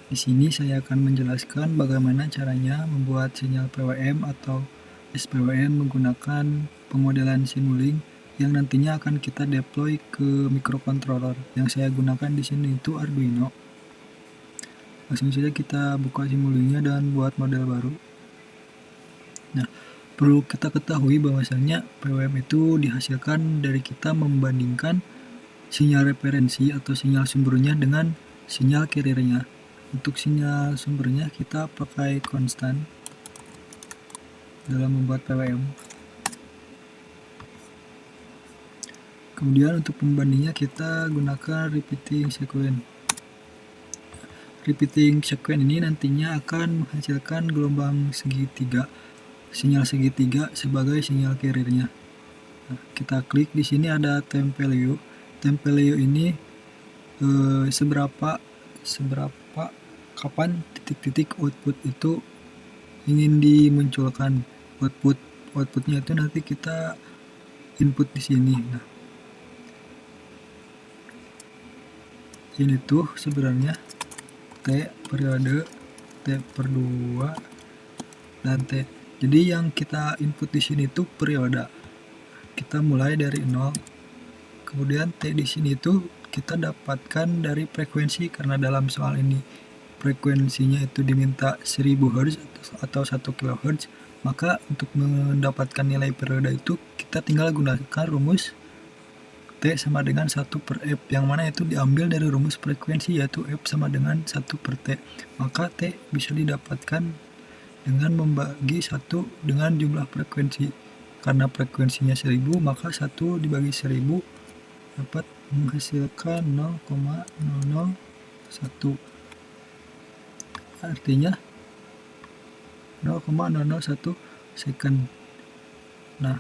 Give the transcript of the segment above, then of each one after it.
Di sini saya akan menjelaskan bagaimana caranya membuat sinyal PWM atau SPWM menggunakan pemodelan Simulink yang nantinya akan kita deploy ke microcontroller. Yang saya gunakan di sini itu Arduino. Langsung saja kita buka Simulinknya dan buat model baru. Nah, perlu kita ketahui bahwasanya PWM itu dihasilkan dari kita membandingkan sinyal referensi atau sinyal sumbernya dengan sinyal carrier-nya. Untuk sinyal sumbernya kita pakai konstan dalam membuat PWM. Kemudian untuk pembandingnya kita gunakan repeating sequence. Repeating sequence ini nantinya akan menghasilkan gelombang segitiga, sinyal segitiga sebagai sinyal carrier-nya. Nah, kita klik di sini ada time value. Time value ini seberapa kapan titik-titik output itu ingin dimunculkan. Outputnya itu nanti kita input di sini. Nah, ini tuh sebenarnya T periode, T per 2 dan T. Jadi yang kita input di sini tuh periode. Kita mulai dari 0. Kemudian T di sini tuh kita dapatkan dari frekuensi, karena dalam soal ini frekuensinya itu diminta 1000 Hz atau 1 kHz, maka untuk mendapatkan nilai periode itu kita tinggal gunakan rumus T sama dengan 1 per F, yang mana itu diambil dari rumus frekuensi, yaitu F sama dengan 1 per T. Maka T bisa didapatkan dengan membagi 1 dengan jumlah frekuensi. Karena frekuensinya 1000, maka 1 dibagi 1000 dapat menghasilkan 0,001. Artinya 0,001 second. Nah,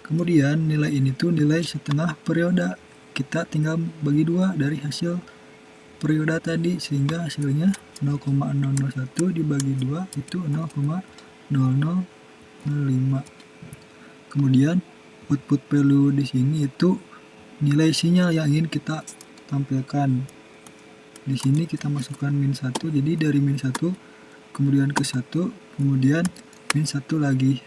kemudian nilai ini tuh nilai setengah periode. Kita tinggal bagi 2 dari hasil periode tadi, sehingga hasilnya 0,001 dibagi 2 itu 0,0005. Kemudian output value di sini itu nilai sinyal yang ingin kita tampilkan. Di sini kita masukkan -1, jadi dari -1 kemudian ke 1, kemudian -1 lagi.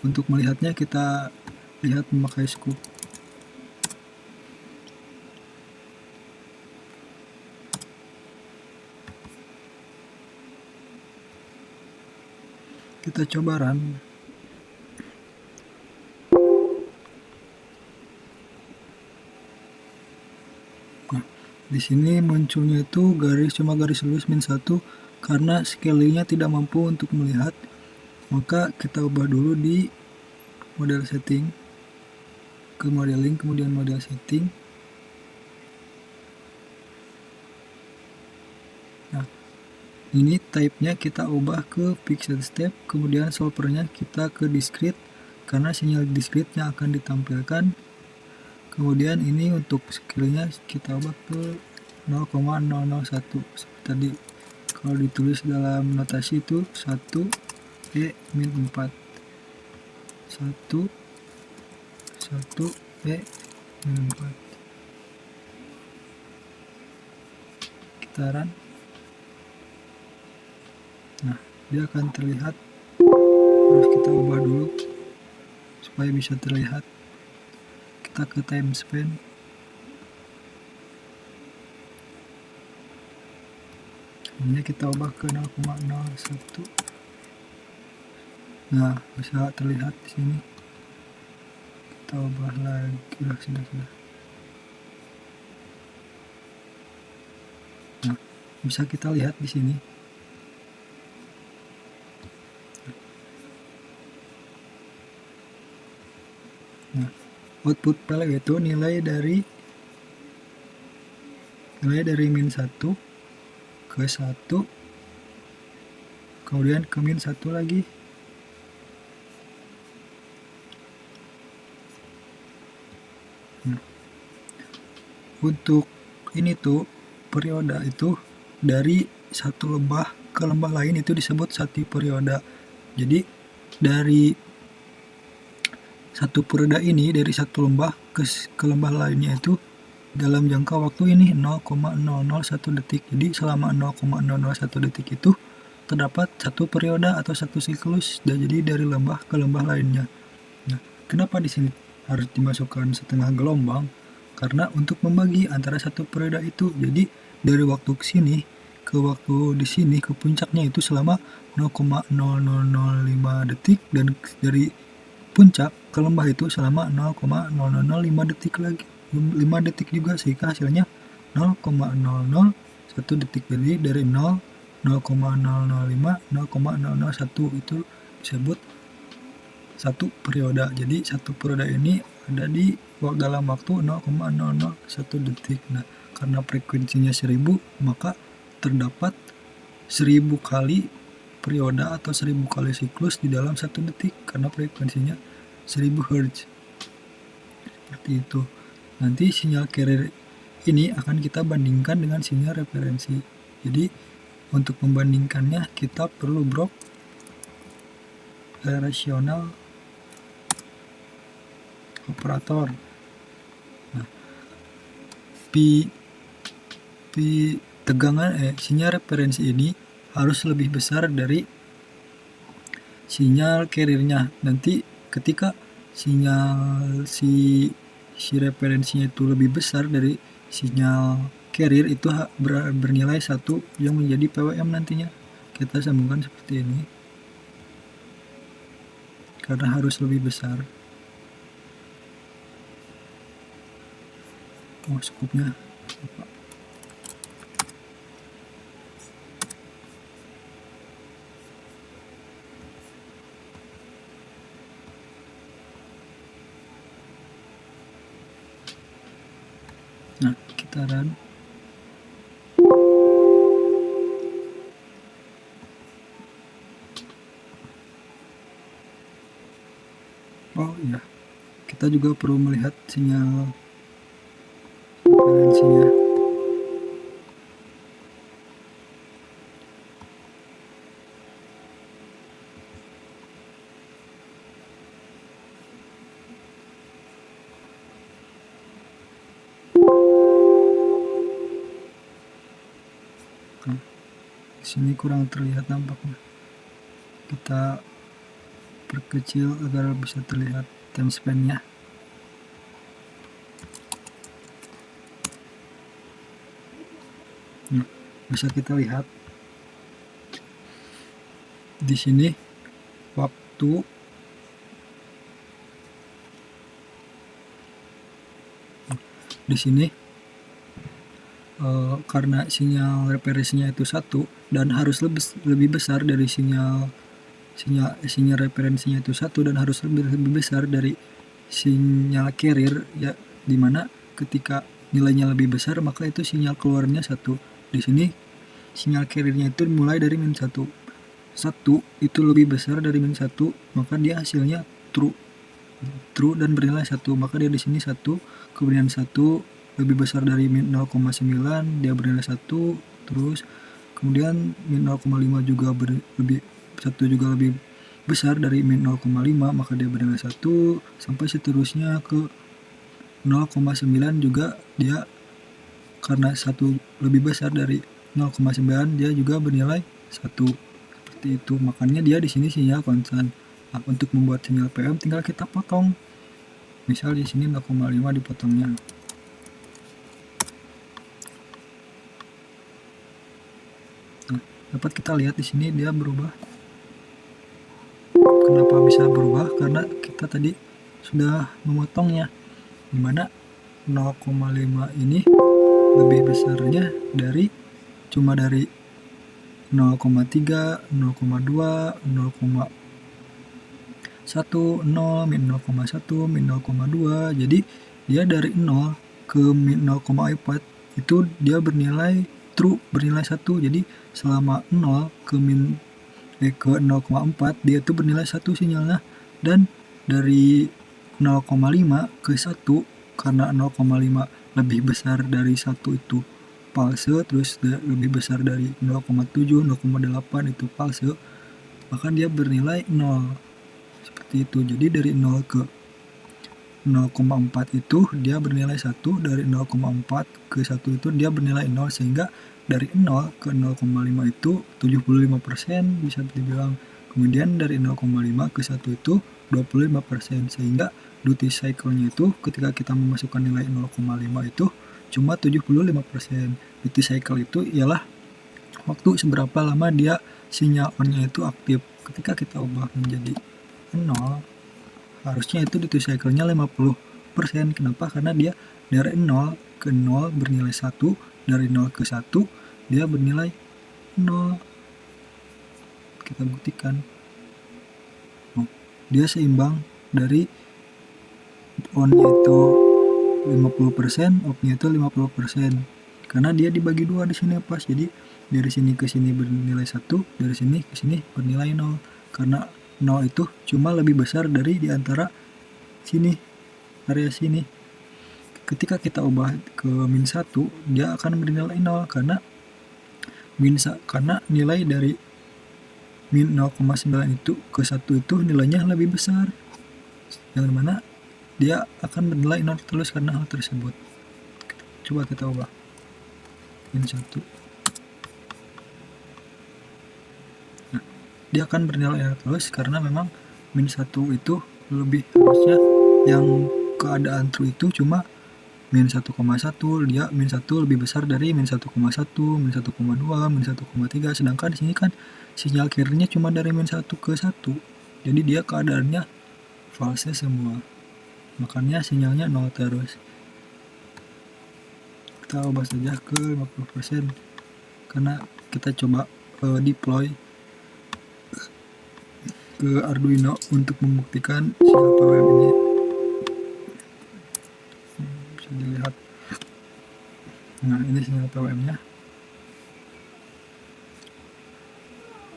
Untuk melihatnya kita lihat memakai scope. Kita coba run. Nah, di sini munculnya itu cuma garis lurus -1 karena scalingnya tidak mampu untuk melihat. Maka kita ubah dulu di model setting, ke modeling, kemudian model setting. Nah, ini type-nya kita ubah ke pixel step, kemudian solvernya kita ke discrete karena sinyal discrete-nya akan ditampilkan. Kemudian ini untuk scale-nya kita ubah ke 0,001 seperti tadi. Kalau ditulis dalam notasi itu 1E-4. 1E-4. Kita run. Nah, dia akan terlihat. Terus kita ubah dulu supaya bisa terlihat. Kita ke time span. Ini kita ubah ke 0,01. Nah, bisa terlihat di sini. Kita ubah lagi. Sudah. Nah, bisa kita lihat di sini. Nah, output value itu nilai dari -1 ke 1, kemudian ke -1 lagi. Nah, untuk ini tuh periode itu dari satu lembah ke lembah lain itu disebut satu periode. Jadi dari satu periode ini, dari satu lembah ke lembah lainnya itu dalam jangka waktu ini 0,001 detik. Jadi selama 0,001 detik itu terdapat satu periode atau satu siklus, jadi dari lembah ke lembah lainnya. Nah, kenapa di sini harus dimasukkan setengah gelombang? Karena untuk membagi antara satu periode itu. Jadi dari waktu ke sini ke waktu di sini ke puncaknya itu selama 0,0005 detik, dan dari puncak ke lembah itu selama 0,0005 detik lagi, 5 detik juga, sehingga hasilnya 0,001 detik. Jadi dari 0,005 0,001 itu disebut satu periode. Jadi satu periode ini ada di dalam waktu 0,001 detik. Nah, karena frekuensinya 1000, maka terdapat 1000 kali periode atau 1000 kali siklus di dalam satu detik karena frekuensinya 1000 Hz. Seperti itu. Nanti sinyal carrier ini akan kita bandingkan dengan sinyal referensi. Jadi untuk membandingkannya kita perlu blok rasional operator. Nah, sinyal referensi ini harus lebih besar dari sinyal carriernya. Nanti ketika sinyal si referensinya itu lebih besar dari sinyal carrier, itu bernilai 1 yang menjadi PWM nantinya. Kita sambungkan seperti ini karena harus lebih besar. Skupnya apa? Nah, kita run. Oh iya, kita juga perlu melihat sinyal referensinya. Di sini kurang terlihat nampaknya. Kita perkecil agar bisa terlihat time span-nya. Nah, bisa kita lihat di sini waktu di sini karena sinyal referensinya itu 1 dan harus lebih besar dari sinyal referensinya itu 1 dan harus lebih besar dari sinyal carrier, ya, dimana ketika nilainya lebih besar maka itu sinyal keluarnya 1. Di sini sinyal carriernya itu mulai dari -1 itu lebih besar dari -1, maka dia hasilnya true dan bernilai 1, maka dia di sini 1, kemudian 1 lebih besar dari -0,9 dia bernilai 1, terus kemudian -0,5 juga lebih besar dari -0,5, maka dia bernilai 1, sampai seterusnya ke 0,9 juga dia karena 1 lebih besar dari 0,9 dia juga bernilai 1. Seperti itu, makanya dia di sini sinyal konstan. Nah, untuk membuat sinyal PM tinggal kita potong. Misal di sini 0,5 dipotongnya. Nah, dapat kita lihat di sini dia berubah. Kenapa bisa berubah? Karena kita tadi sudah memotongnya, dimana 0,5 ini lebih besarnya dari 0,3, 0,2, 0,1, 0, min 0,1, min 0,2. Jadi dia dari 0 ke min 0,4 itu dia bernilai true, bernilai 1. Jadi selama 0 ke 0,4 dia itu bernilai 1 sinyalnya, dan dari 0,5 ke 1 karena 0,5 lebih besar dari 1 itu false, terus lebih besar dari 0,7, 0,8 itu false, maka dia bernilai 0. Seperti itu. Jadi dari 0 ke 0,4 itu dia bernilai 1, dari 0,4 ke 1 itu dia bernilai 0, sehingga dari 0 ke 0,5 itu 75% bisa dibilang. Kemudian dari 0,5 ke 1 itu 25%, sehingga duty cycle-nya itu ketika kita memasukkan nilai 0,5 itu cuma 75%. Duty cycle itu ialah waktu seberapa lama dia sinyal on-nya itu aktif. Ketika kita ubah menjadi 0, harusnya itu duty cycle-nya 50%. Kenapa? Karena dia dari 0 ke 0 bernilai 1, dari 0 ke 1 dia bernilai 0. Kita buktikan. Dia seimbang dari on-nya itu 50%, off-nya itu 50%. Karena dia dibagi dua di sini pas. Jadi dari sini ke sini bernilai 1, dari sini ke sini bernilai 0. Karena 0 itu cuma lebih besar dari di antara sini, area sini. Ketika kita ubah ke min 1, dia akan bernilai 0 karena nilai dari min 0,9 itu ke 1 itu nilainya lebih besar. Yang mana dia akan bernilai 0 terus karena hal tersebut. Coba kita ubah min 1. Nah, dia akan bernilai 0 terus karena memang min 1 itu lebih, harusnya yang keadaan true itu cuma min 1,1, dia min 1 lebih besar dari min 1,1, min 1,2, min 1,3, sedangkan di sini kan sinyal carrier-nya cuma dari min 1 ke 1. Jadi dia keadaannya false semua. Makanya sinyalnya 0 terus. Kita ubah saja ke 50% karena kita coba deploy ke Arduino untuk membuktikan si LPWM ini. Bisa dilihat. Nah, ini sinyal PWM-nya.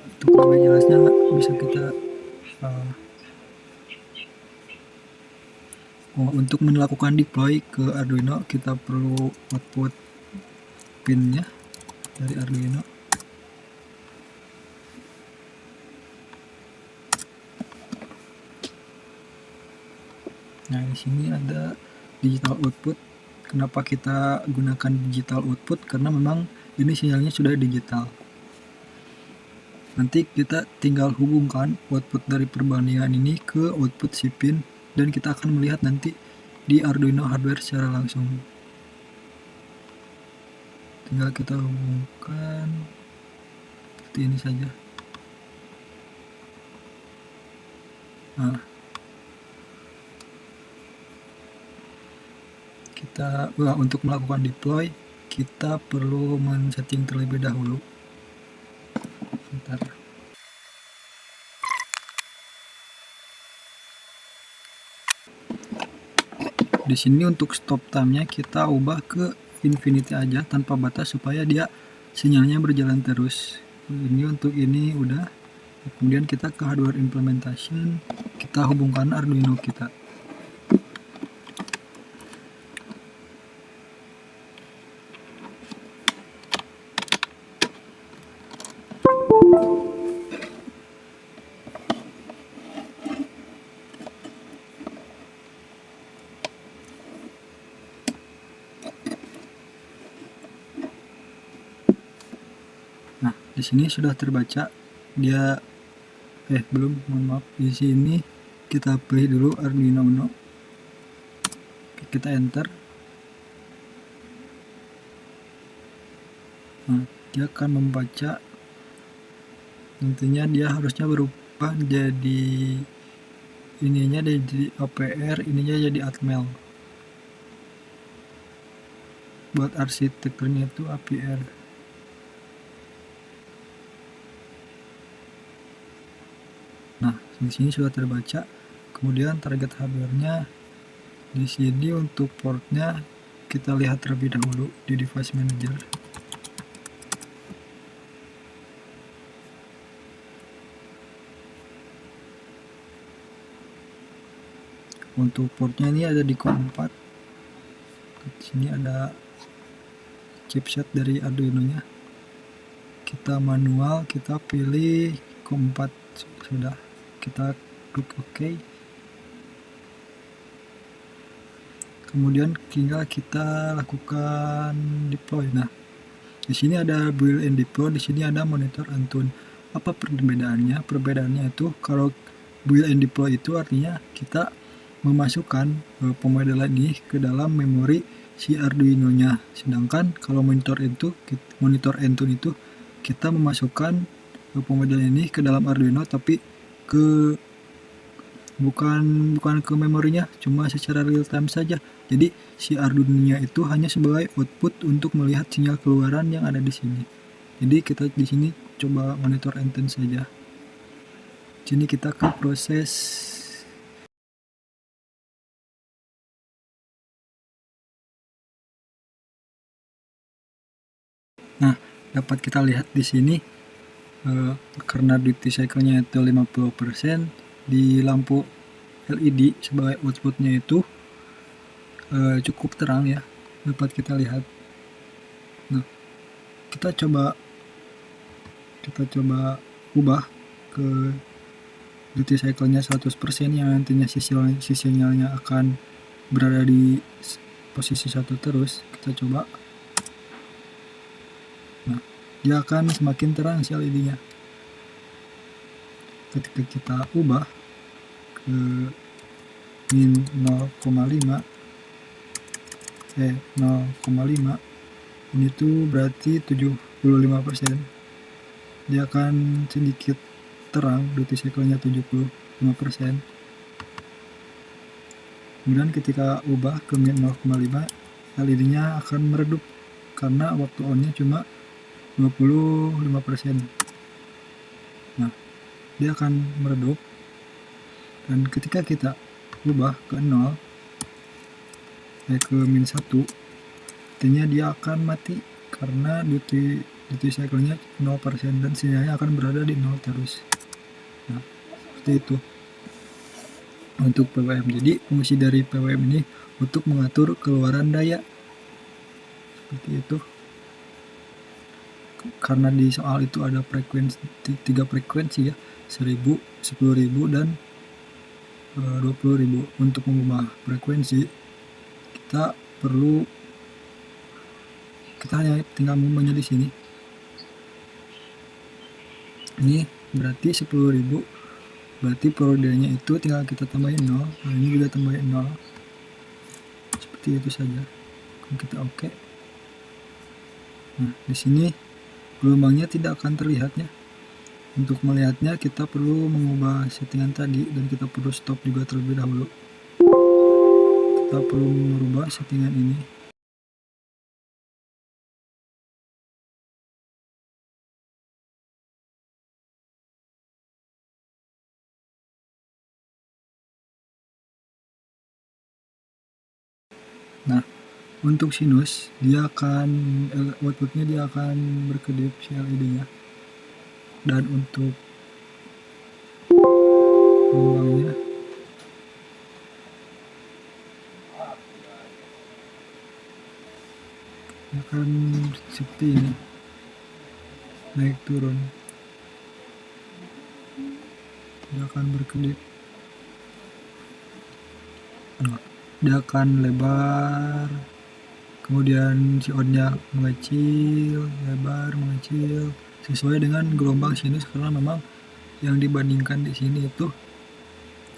Untuk lebih jelasnya bisa kita untuk melakukan deploy ke Arduino kita perlu output pinnya dari Arduino. Nah, di sini ada digital output. Kenapa kita gunakan digital output? Karena memang ini sinyalnya sudah digital. Nanti kita tinggal hubungkan output dari perbandingan ini ke output si pin, dan kita akan melihat nanti di Arduino hardware secara langsung. Tinggal kita hubungkan seperti ini saja. Nah, untuk melakukan deploy kita perlu men-setting terlebih dahulu. Bentar. Di sini untuk stop time-nya kita ubah ke infinity aja tanpa batas supaya dia sinyalnya berjalan terus. Ini untuk ini udah. Kemudian kita ke hardware implementation, kita hubungkan Arduino kita. Nah, di sini sudah terbaca dia belum, mohon maaf. Di sini kita pilih dulu Arduino Uno. Kita enter. Nah, dia akan membaca. Nantinya dia harusnya berubah jadi ininya jadi APR, ininya jadi Atmel. Buat arsitekturnya itu APR. Nah, di sini sudah terbaca. Kemudian target hardware-nya di sini. Untuk portnya kita lihat terlebih dahulu di device manager. Untuk portnya ini ada di COM4. Di sini ada chipset dari Arduino-nya. Kita manual, kita pilih COM4 sudah. Kita klik OK. kemudian tinggal kita lakukan deploy. Nah, di sini ada build and deploy, di sini ada monitor and tune. Apa perbedaannya? Perbedaannya itu kalau build and deploy itu artinya kita memasukkan pemodelan ini ke dalam memori si Arduino-nya. Sedangkan kalau monitor and tune itu kita memasukkan pemodelan ini ke dalam Arduino, tapi ke bukan ke memorinya, cuma secara real time saja. Jadi si Arduino-nya itu hanya sebagai output untuk melihat sinyal keluaran yang ada di sini. Jadi kita di sini coba monitor and tune saja. Sini kita ke proses. Nah, dapat kita lihat di sini karena duty cycle-nya itu 50%, di lampu LED sebagai outputnya itu cukup terang ya, dapat kita lihat. Nah, kita coba ubah ke duty cycle-nya 100% yang nantinya sinyalnya akan berada di posisi 1 terus. Kita coba. Nah, dia akan semakin terang si LED-nya. Ketika kita ubah ke min 0,5, ini tuh berarti 75%. Dia akan sedikit terang, duty cycle-nya 75%. Kemudian ketika ubah ke min 0,5, LED-nya akan meredup karena waktu on-nya cuma 25%. Nah, dia akan meredup, dan ketika kita ubah ke 0, ke min 1, artinya dia akan mati karena duty cycle-nya 0% dan sinyalnya akan berada di 0 terus. Nah, seperti itu untuk PWM. Jadi fungsi dari PWM ini untuk mengatur keluaran daya, seperti itu. Karena di soal itu ada frekuensi, 3 frekuensi ya, 1000, 10.000 dan 20.000. Untuk mengubah frekuensi kita hanya tinggal membanyak di sini. Ini berarti 10.000, berarti periodenya itu tinggal kita tambahin 0. Nah, ini juga tambahin 0. Seperti itu saja. Kita oke. Nah, di sini gelombangnya tidak akan terlihatnya. Untuk melihatnya kita perlu mengubah settingan tadi, dan kita perlu stop juga terlebih dahulu. Kita perlu merubah settingan ini. Nah, untuk sinus dia akan outputnya dia akan berkedip si LED-nya, dan untuk gelombangnya akan seperti ini, naik turun, dia akan berkedip. Nah, dia akan lebar, kemudian si on-nya mengecil, lebar, mengecil, sesuai dengan gelombang sinus, karena memang yang dibandingkan di sini itu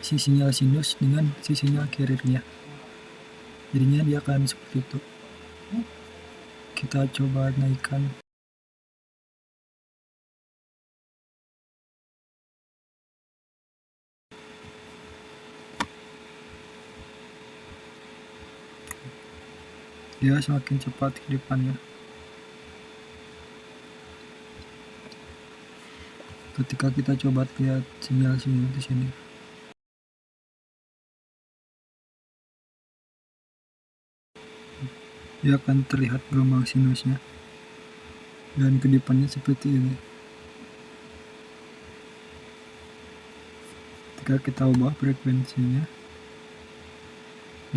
si sinyal sinus dengan si sinyal carrier-nya. Jadinya dia akan seperti itu. Kita coba naikkan. Dia semakin cepat kedipannya. Ketika kita coba lihat sinyal di sini, dia akan terlihat gelombang sinusnya dan kedipannya seperti ini. Ketika kita ubah frekuensinya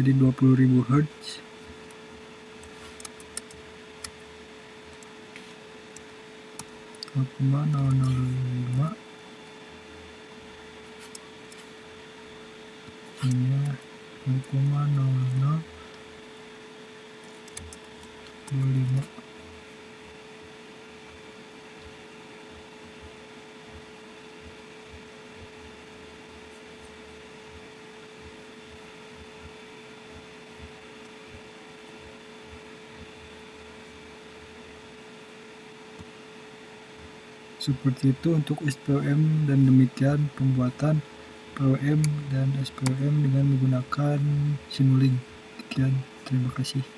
jadi 20.000 Hz, ini 0,0005 25. Seperti itu untuk SPOM, dan demikian pembuatan POM dan SPOM dengan menggunakan Simulink. Sekian, terima kasih.